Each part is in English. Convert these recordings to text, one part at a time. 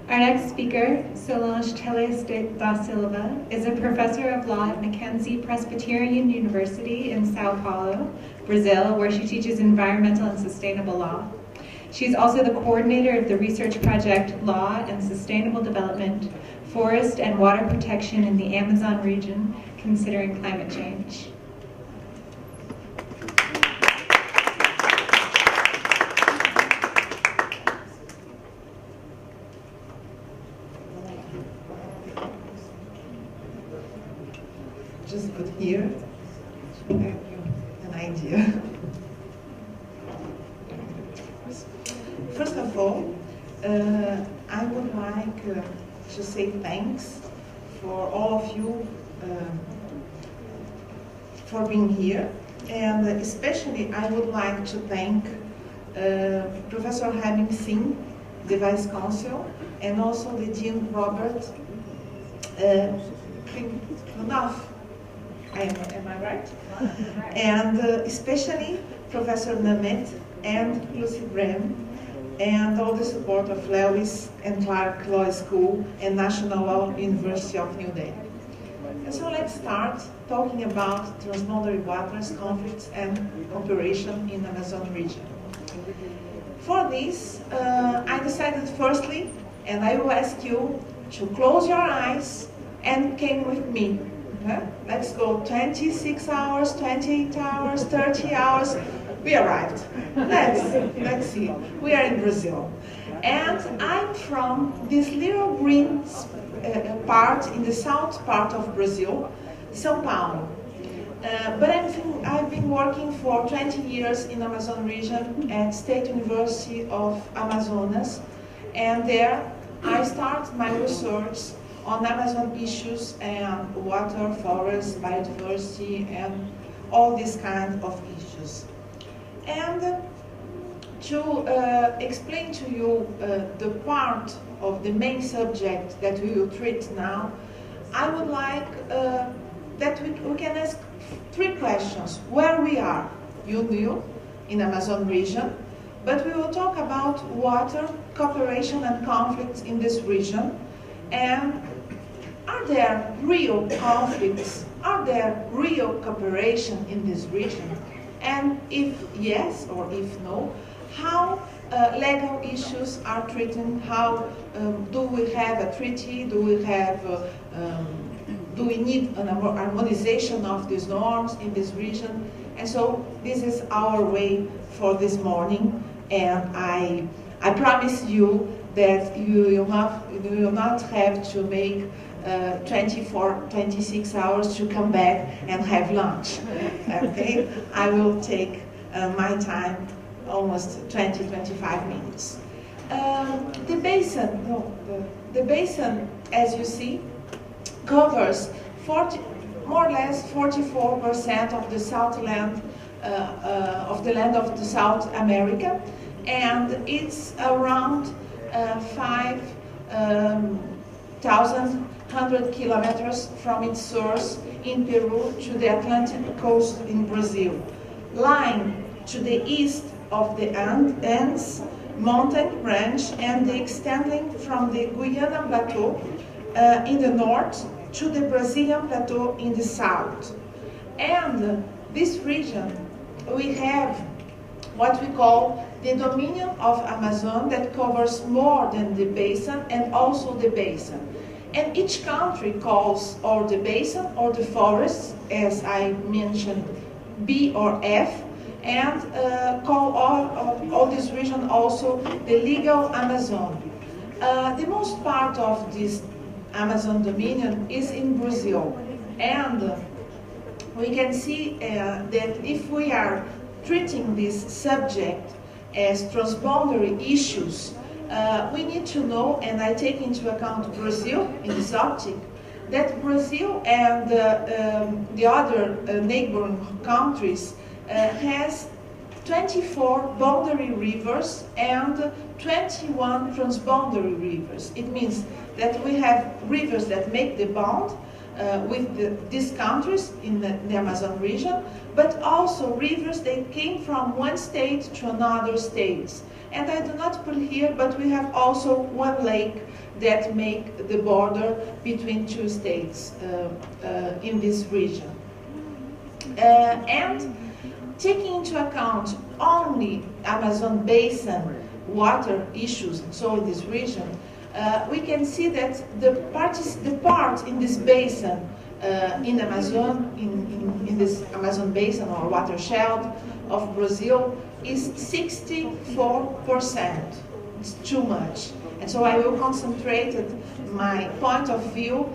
Our next speaker, Solange Teles da Silva, is a professor of law at Mackenzie Presbyterian University in Sao Paulo, Brazil, where she teaches environmental and sustainable law. She's also the coordinator of the research project Law and Sustainable Development, Forest and Water Protection in the Amazon Region, Considering Climate Change. Just put here to give you an idea. First of all, I would like to say thanks for all of you for being here, and especially I would like to thank Professor Heming Singh, the Vice Consul, and also the Dean Robert Klinov. Am I right? And especially Professor Namet and Lucy Brem, and all the support of Lewis and Clark Law School and National Law University of New Delhi. And so let's start talking about transboundary waters, conflicts, and cooperation in the Amazon region. For this, I decided firstly, and I will ask you to close your eyes and came with me. Let's go 26 hours, 28 hours, 30 hours. We arrived. Let's see. We are in Brazil. And I'm from this little green part in the south part of Brazil, São Paulo. But I've been working for 20 years in Amazon region at State University of Amazonas. And there I start my research on Amazon issues and water, forest, biodiversity, and all these kinds of issues. And to explain to you the part of the main subject that we will treat now, I would like that we can ask three questions. Where we are, you knew, in Amazon region, but we will talk about water, cooperation and conflicts in this region, and are there real conflicts? Are there real cooperation in this region? And if yes or if no, how legal issues are treated? How do we have a treaty? Do we have? Do we need an harmonization of these norms in this region? And so this is our way for this morning. And I promise you that you will not have to make 26 hours to come back and have lunch. Okay? I will take my time, almost 20-25 minutes. The basin, as you see, covers more or less 44% of the South land of the land of the South America, and it's around 5,100 kilometers from its source in Peru to the Atlantic coast in Brazil, lying to the east of the Andes mountain range and extending from the Guyana Plateau in the north to the Brazilian Plateau in the south. And this region, we have what we call the dominion of Amazon that covers more than the basin and also the basin. And each country calls or the basin or the forests, as I mentioned, B or F, and call all this region also the legal Amazon. The most part of this Amazon dominion is in Brazil, and we can see that if we are treating this subject as transboundary issues, we need to know, and I take into account Brazil in this optic, that Brazil and the other neighboring countries has 24 boundary rivers and 21 transboundary rivers. It means that we have rivers that make the bond with these countries in the Amazon region, but also rivers that came from one state to another state. And I do not put here, but we have also one lake that make the border between two states in this region. And taking into account only Amazon Basin water issues, so in this region, we can see that the part in this basin, in Amazon, in this Amazon Basin or watershed of Brazil, is 64%. It's too much. And so I will concentrate my point of view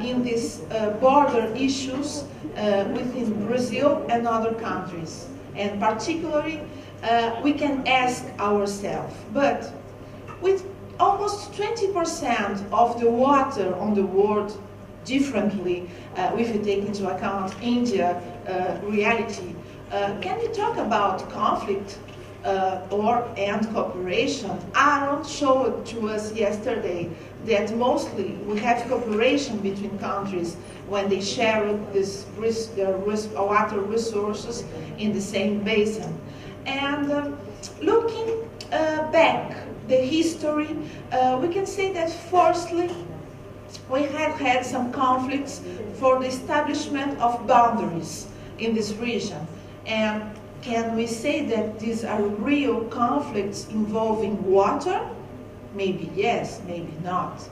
in these border issues within Brazil and other countries. And particularly, we can ask ourselves, but with almost 20% of the water on the world differently, if we take into account India reality, can we talk about conflict and cooperation? Aaron showed to us yesterday that mostly we have cooperation between countries when they share their water resources in the same basin. And looking back the history, we can say that firstly, we have had some conflicts for the establishment of boundaries in this region. And can we say that these are real conflicts involving water? Maybe yes, maybe not.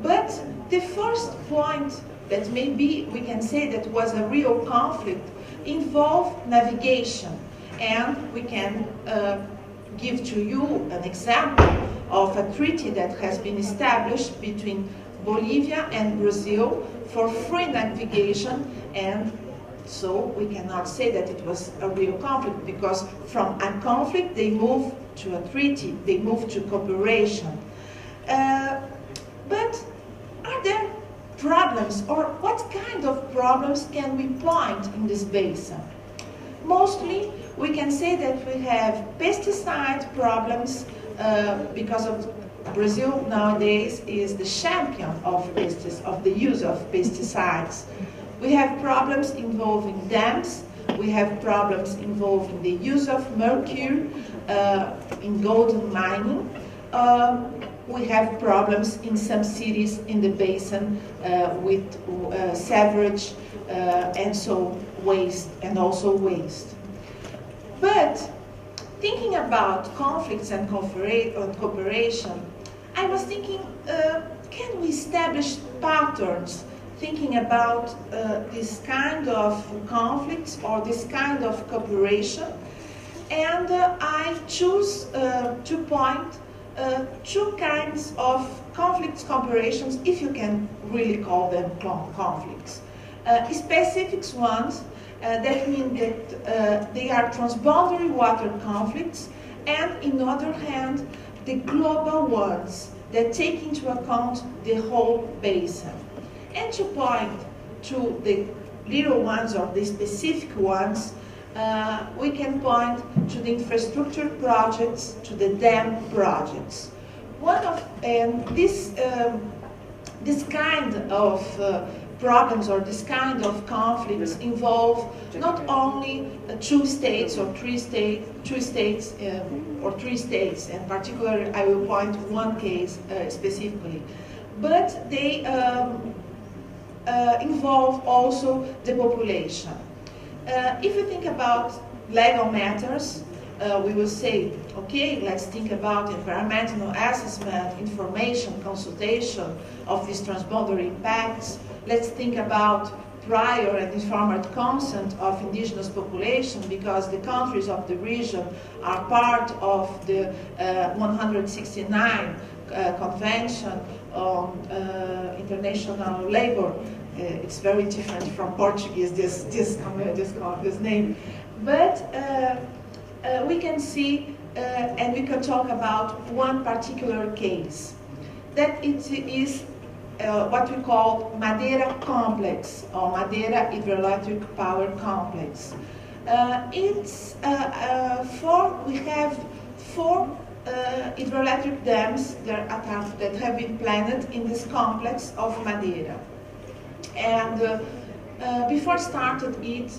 But the first point that maybe we can say that was a real conflict involved navigation. And we can give to you an example of a treaty that has been established between Bolivia and Brazil for free navigation, and so we cannot say that it was a real conflict, because from a conflict they moved to a treaty, they moved to cooperation. But are there problems, or what kind of problems can we point in this basin? Mostly we can say that we have pesticide problems because of Brazil nowadays is the champion of the use of pesticides. We have problems involving dams. We have problems involving the use of mercury in gold mining. We have problems in some cities in the basin with sewage and so waste, and also waste. But thinking about conflicts and cooperation, I was thinking, can we establish patterns thinking about this kind of conflicts or this kind of cooperation? And I choose to point two kinds of conflicts, cooperations, if you can really call them conflicts. Specific ones that mean that they are transboundary water conflicts, and on the other hand, the global ones that take into account the whole basin. And to point to the little ones or the specific ones, we can point to the infrastructure projects, to the dam projects. This kind of problems or this kind of conflicts involve not only two states or three states, and particularly I will point one case specifically, but they involve also the population. If you think about legal matters, we will say, okay, let's think about environmental assessment, information, consultation of these transboundary impacts. Let's think about prior and informed consent of indigenous population, because the countries of the region are part of the 169 Convention on International Labor. It's very different from Portuguese, this name. But we can see, and we can talk about one particular case, that it is what we call Madeira Complex, or Madeira Hydroelectric Power Complex. We have four hydroelectric dams that have been planned in this complex of Madeira. And before starting it,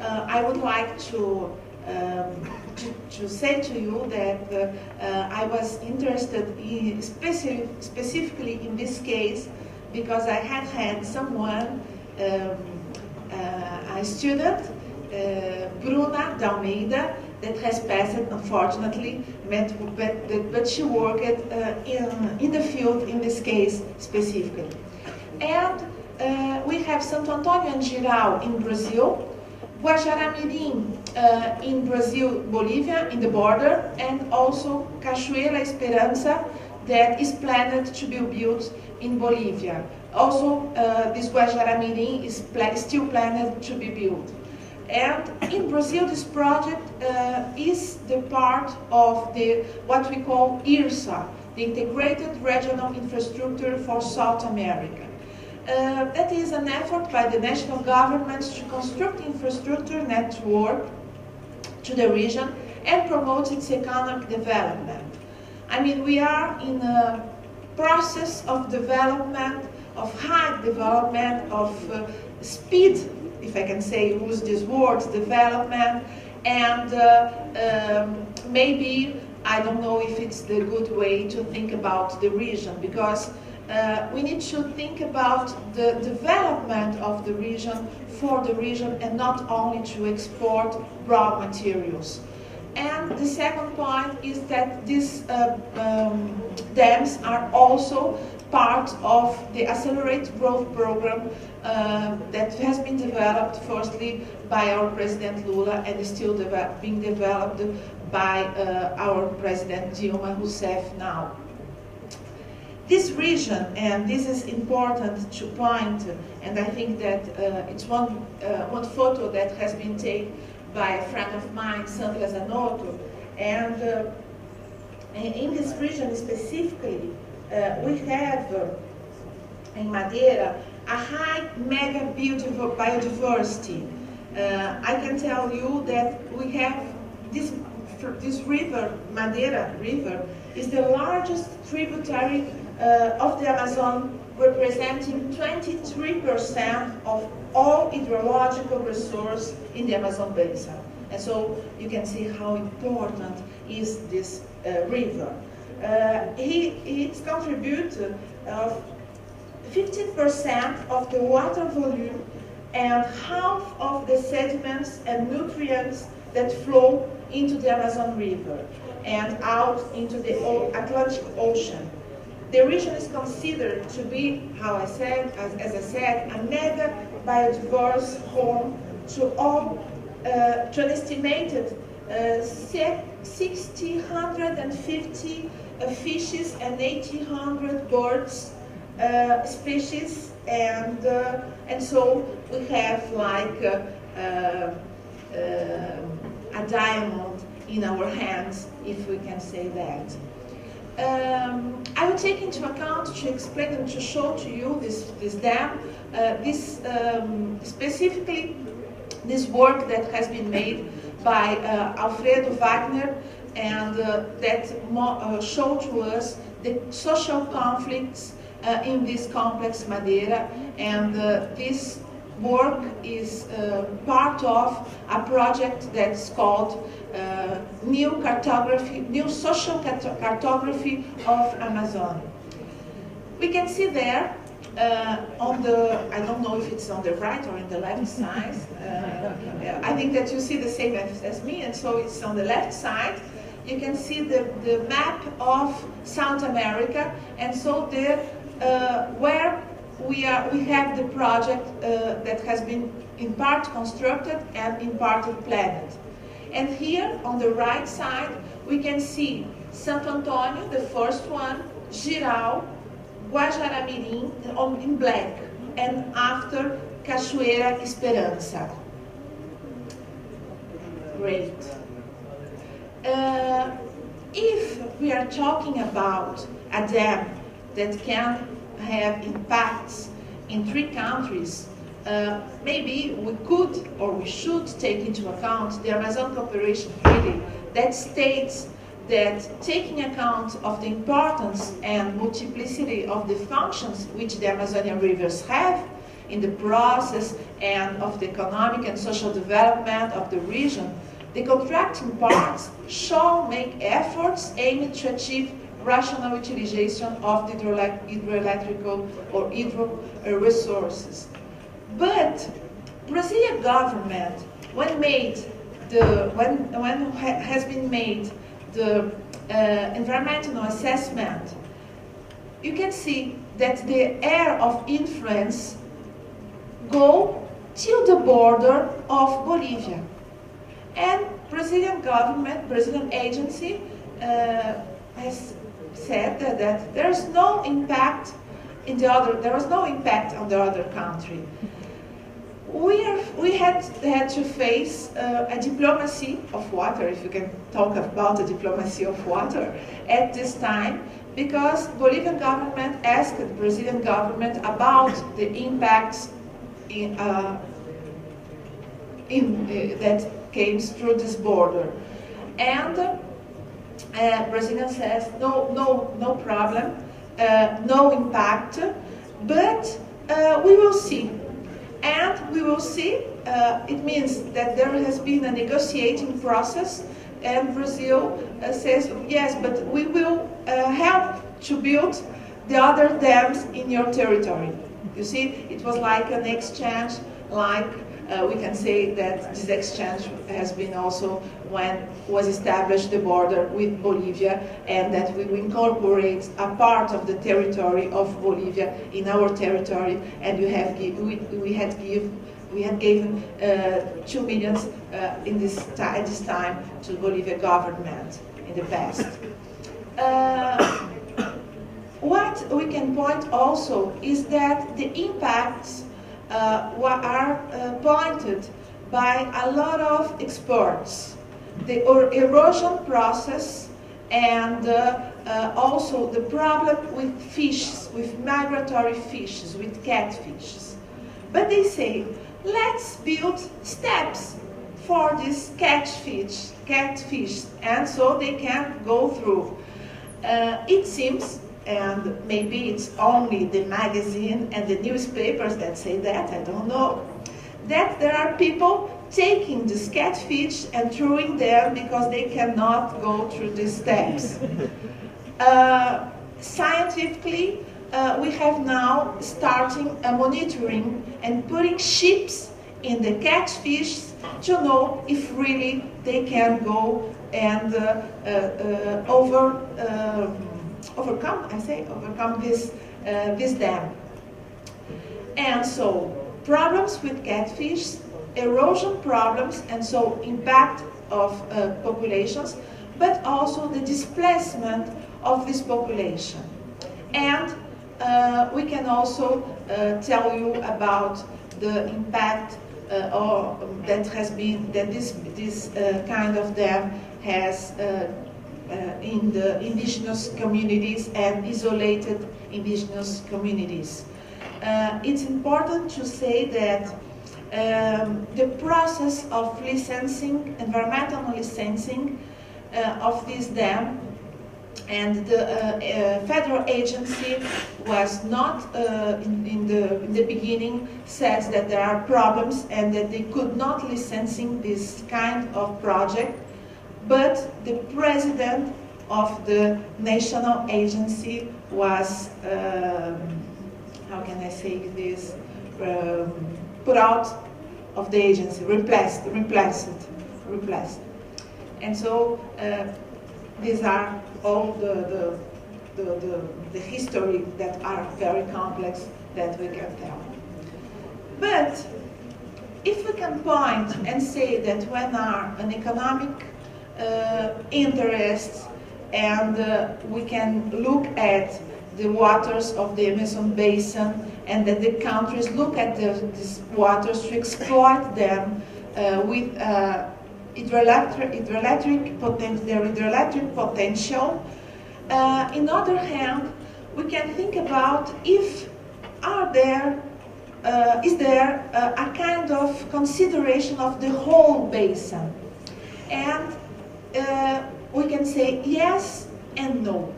I would like to to say to you that I was interested in specifically in this case because I had someone, a student, Bruna Dalmeida, that has passed, unfortunately, but she worked in the field, in this case specifically. And we have Santo Antônio and Jirau in Brazil, Guajará-Mirim in Brazil, Bolivia, in the border, and also Cachoeira Esperança that is planned to be built in Bolivia. Also, this Guajará-Mirim is still planned to be built. And in Brazil, this project is the part of what we call IRSA, the Integrated Regional Infrastructure for South America. That is an effort by the national government to construct infrastructure network to the region and promote its economic development. I mean, we are in a process of development, of high development, of speed, if I can say, use this word, development, and maybe, I don't know if it's the good way to think about the region, because we need to think about the development of the region for the region and not only to export raw materials. And the second point is that these dams are also part of the Accelerate Growth Program that has been developed firstly by our President Lula and is still being developed by our President Dilma Rousseff now. This region, and this is important to point, and I think that it's one photo that has been taken by a friend of mine, Sandra Zanotto, and in this region specifically, we have in Madeira a high mega biodiversity. I can tell you that we have this river, Madeira River, is the largest tributary of the Amazon, representing 23% of all hydrological resource in the Amazon Basin. And so you can see how important is this river. It contributes 15% of the water volume and half of the sediments and nutrients that flow into the Amazon River and out into the Atlantic Ocean. The region is considered to be, as I said, a mega biodiverse home to all, to an estimated 1,650 fishes and 1,800 birds species, and so we have like a diamond in our hands, if we can say that. I will take into account to explain and to show to you this dam, specifically this work that has been made by Alfredo Wagner, and that show to us the social conflicts in this complex Madeira, and this work is part of a project that's called New Social Cartography of Amazon. We can see there on the, I don't know if it's on the right or in the left side. I think that you see the same as me, and so it's on the left side. You can see the map of South America, and so there where we have the project that has been in part constructed and in part planned. And here on the right side we can see Santo Antônio, the first one, Jirau, Guajará-Mirim in black, and after Cachoeira Esperança. Great. If we are talking about a dam that can have impacts in 3 countries, maybe we could or we should take into account the Amazon Cooperation Treaty that states that taking account of the importance and multiplicity of the functions which the Amazonian rivers have in the process and of the economic and social development of the region, The contracting parts shall make efforts aimed to achieve rational utilization of the hydroelectrical or hydro resources. But Brazilian government, when has been made the environmental assessment, you can see that the area of influence go till the border of Bolivia. And Brazilian government, Brazilian agency has said that there is no impact there was no impact on the other country. We had to face a diplomacy of water, if you can talk about a diplomacy of water, at this time, because Bolivian government asked the Brazilian government about the impacts that came through this border. And Brazilian says, no problem, no impact, but we will see. And we will see, it means that there has been a negotiating process, and Brazil says, yes, but we will help to build the other dams in your territory. You see, it was like an exchange, like we can say that this exchange has been also when was established the border with Bolivia, and that we will incorporate a part of the territory of Bolivia in our territory, and we had given 2 million at this time to Bolivian government in the past. What we can point also is that the impacts are pointed by a lot of experts. The erosion process and also the problem with fishes, with migratory fishes, with catfishes. But they say, let's build steps for these catfish, and so they can go through. It seems, and maybe it's only the magazine and the newspapers that say that, I don't know, that there are people taking this catfish and throwing them because they cannot go through these steps. Scientifically, we have now starting a monitoring and putting ships in the catfish to know if really they can go and overcome this dam. And so problems with catfish, erosion problems, and so impact of populations, but also the displacement of this population. And we can also tell you about the impact that has been, that this kind of dam has in the indigenous communities and isolated indigenous communities. It's important to say that the process of licensing, environmental licensing of this dam, and the federal agency was not, in the beginning, said that there are problems and that they could not licensing this kind of project, but the president of the national agency was, how can I say this, put out of the agency, replaced. And so these are all the history that are very complex that we can tell. But if we can point and say that when are an economic interest, and we can look at the waters of the Amazon Basin, and that the countries look at these waters to exploit them with hydroelectric potential. In other hand, we can think about if is there a kind of consideration of the whole basin, and we can say yes and no.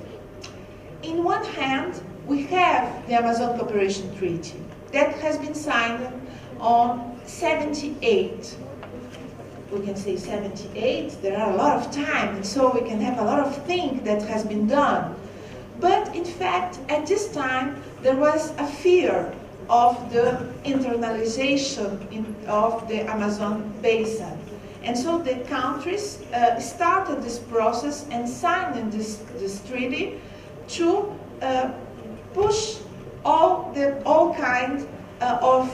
In one hand, we have the Amazon Cooperation Treaty that has been signed on 78. we can say 78, there are a lot of time, and so we can have a lot of things that has been done. But in fact, at this time, there was a fear of the internalization of the Amazon basin. And so the countries started this process and signed this treaty to push all kinds of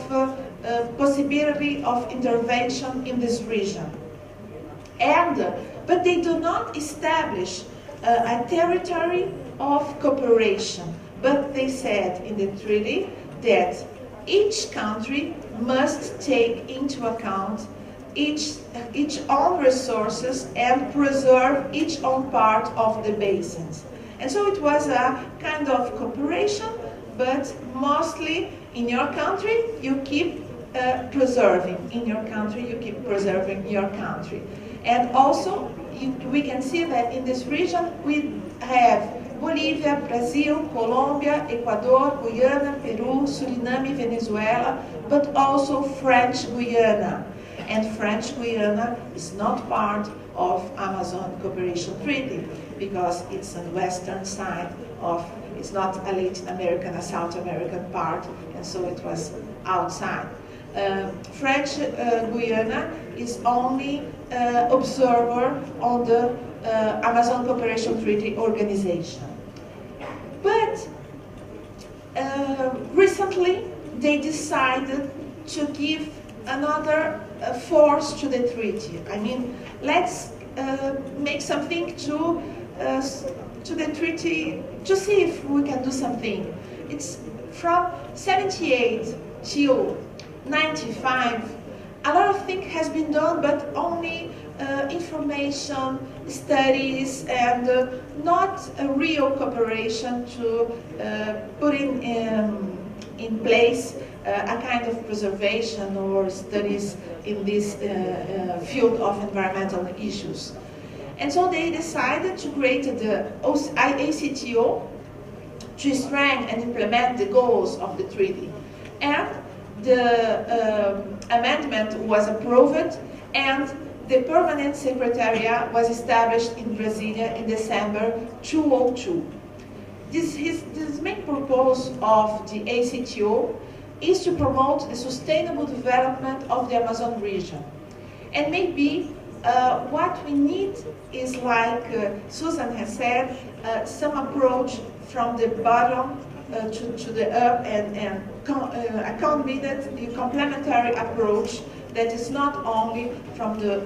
possibility of intervention in this region. But they do not establish a territory of cooperation. But they said in the treaty that each country must take into account each own resources and preserve each own part of the basins. And so it was a kind of cooperation, but mostly in your country you keep preserving. In your country you keep preserving your country. And also we can see that in this region we have Bolívia, Brazil, Colombia, Ecuador, Guyana, Peru, Suriname, Venezuela, but also French Guiana. And French Guiana is not part of Amazon Cooperation Treaty because it's on the western side of, it's not a Latin American, a South American part, and so it was outside. French Guiana is only observer on the Amazon Cooperation Treaty organization. But recently they decided to give another force to the treaty. I mean, let's make something to the treaty to see if we can do something. It's from 78 till 95. A lot of things has been done, but only information, studies, and not a real cooperation to put in place a kind of preservation or studies in this field of environmental issues. And so they decided to create the ACTO to strengthen and implement the goals of the treaty. And the amendment was approved, and the permanent secretariat was established in Brasilia in December 2002. This main purpose of the ACTO is to promote the sustainable development of the Amazon region. And maybe what we need is, like Susan has said, some approach from the bottom to the up, and a complementary approach that is not only from the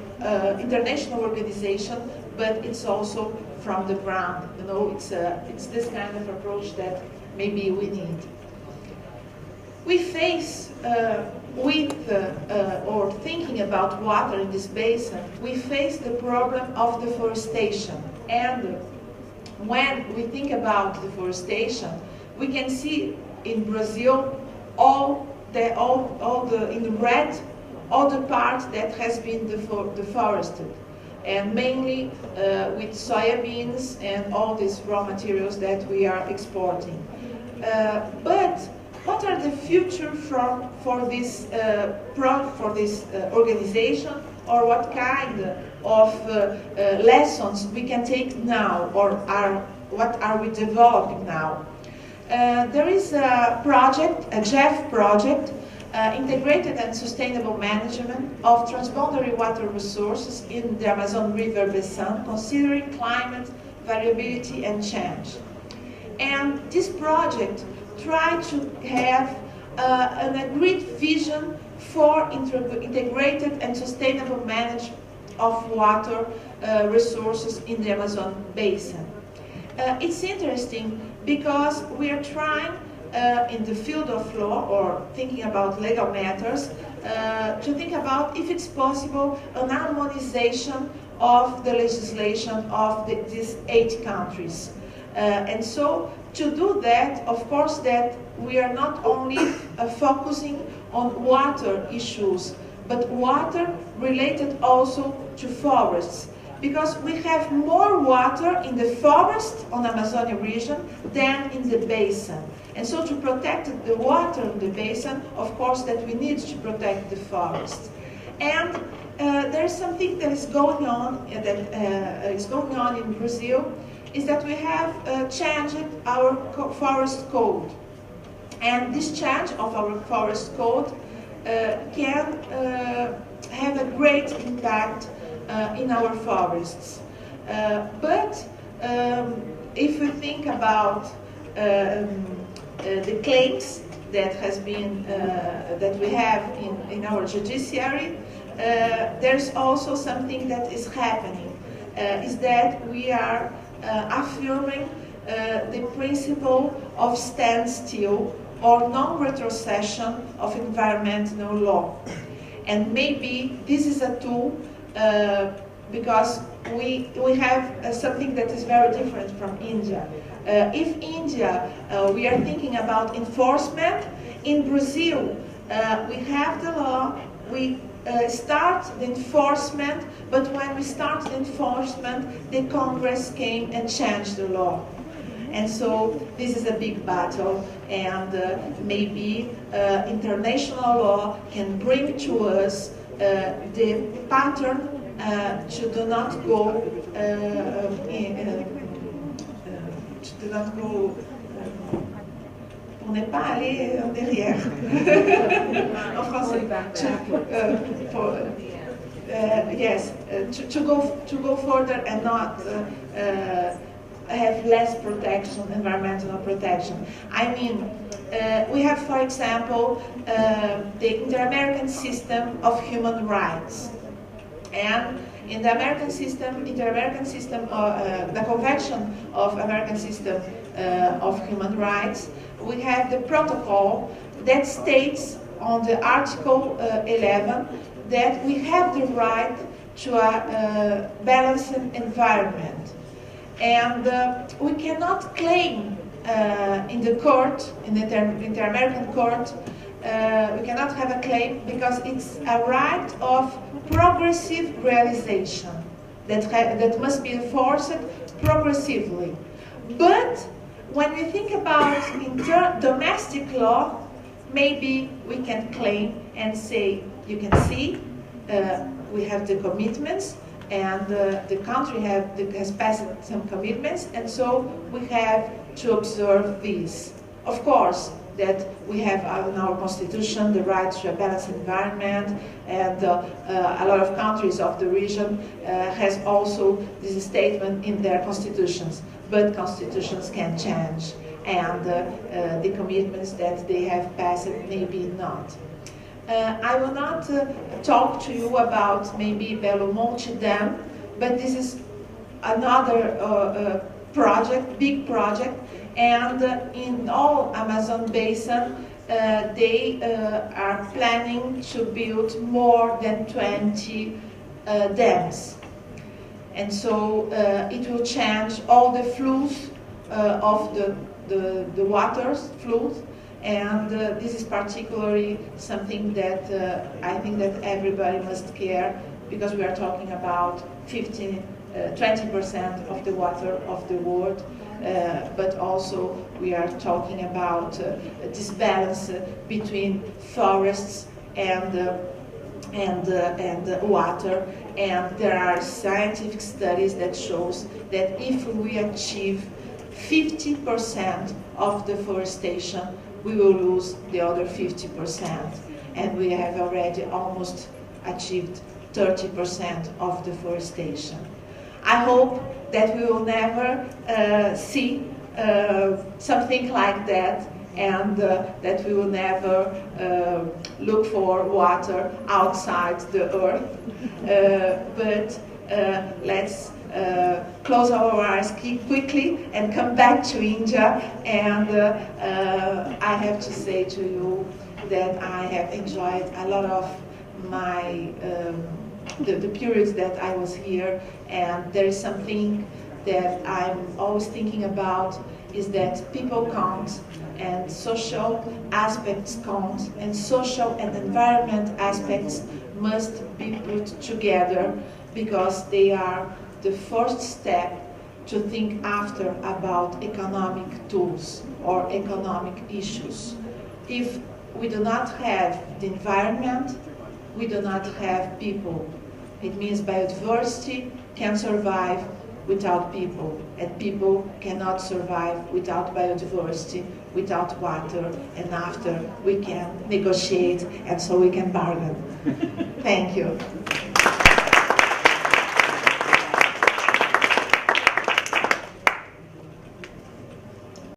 international organization, but it's also from the ground. You know, it's this kind of approach that maybe we need. We face or thinking about water in this basin, we face the problem of deforestation. And when we think about deforestation, we can see in Brazil in the red, all the part that has been deforested, and mainly with soybeans and all these raw materials that we are exporting. But what are the future for this organization, or what kind of lessons we can take now, or what are we developing now? There is a project, a GEF project, Integrated and Sustainable Management of Transboundary Water Resources in the Amazon River Basin, considering climate variability and change. And this project tried to have an agreed vision for integrated and sustainable management of water resources in the Amazon Basin. It's interesting because we are trying in the field of law, or thinking about legal matters, to think about if it's possible an harmonization of the legislation of these 8 countries. And so to do that, of course, that we are not only focusing on water issues, but water related also to forests. Because we have more water in the forest on the Amazonia region than in the basin. And so to protect the water in the basin, of course that we need to protect the forest. And there's something that is going on in Brazil, is that we have changed our forest code. And this change of our forest code can have a great impact in our forests. But if we think about the claims that has been that we have in our judiciary, there's also something that is happening, is that we are affirming the principle of standstill or non-retrocession of environmental law. And maybe this is a tool because we have something that is very different from India. If India, we are thinking about enforcement, in Brazil, we have the law, we start the enforcement, but when we start the enforcement, the Congress came and changed the law. And so this is a big battle, and maybe international law can bring to us the pattern to do not go on n'est pas allé derrière. En français. Yes, to go further and not have less protection, environmental protection. I mean, we have, for example, the Inter-American System of Human Rights. And in the American system, the Convention of American System of Human Rights, we have the protocol that states on the Article 11 that we have the right to a balanced environment. And we cannot claim in the court, in the Inter-American Court, we cannot have a claim because it's a right of progressive realization that must be enforced progressively. But when we think about domestic law, maybe we can claim and say, you can see, we have the commitments, and the country has passed some commitments, and so we have to observe these. Of course, that we have in our constitution the right to a balanced environment, and a lot of countries of the region has also this statement in their constitutions. But constitutions can change, and the commitments that they have passed maybe not. I will not talk to you about maybe Belo Monte Dam, but this is another project, big project, and in all Amazon Basin, they are planning to build more than 20 dams. And so it will change all the flows of the waters flows, and this is particularly something that I think that everybody must care, because we are talking about 20% of the water of the world, but also we are talking about this balance between forests and water. And there are scientific studies that shows that if we achieve 50% of deforestation, we will lose the other 50%. And we have already almost achieved 30% of deforestation. I hope that we will never see something like that, and that we will never look for water outside the earth. But let's close our eyes quickly and come back to India. And I have to say to you that I have enjoyed a lot of my the periods that I was here, and there is something that I'm always thinking about, is that people count, and social aspects count, and social and environment aspects must be put together, because they are the first step to think after about economic tools or economic issues. If we do not have the environment, we do not have people. It means biodiversity can survive without people, and people cannot survive without biodiversity, without water, and after we can negotiate and so we can bargain. Thank you.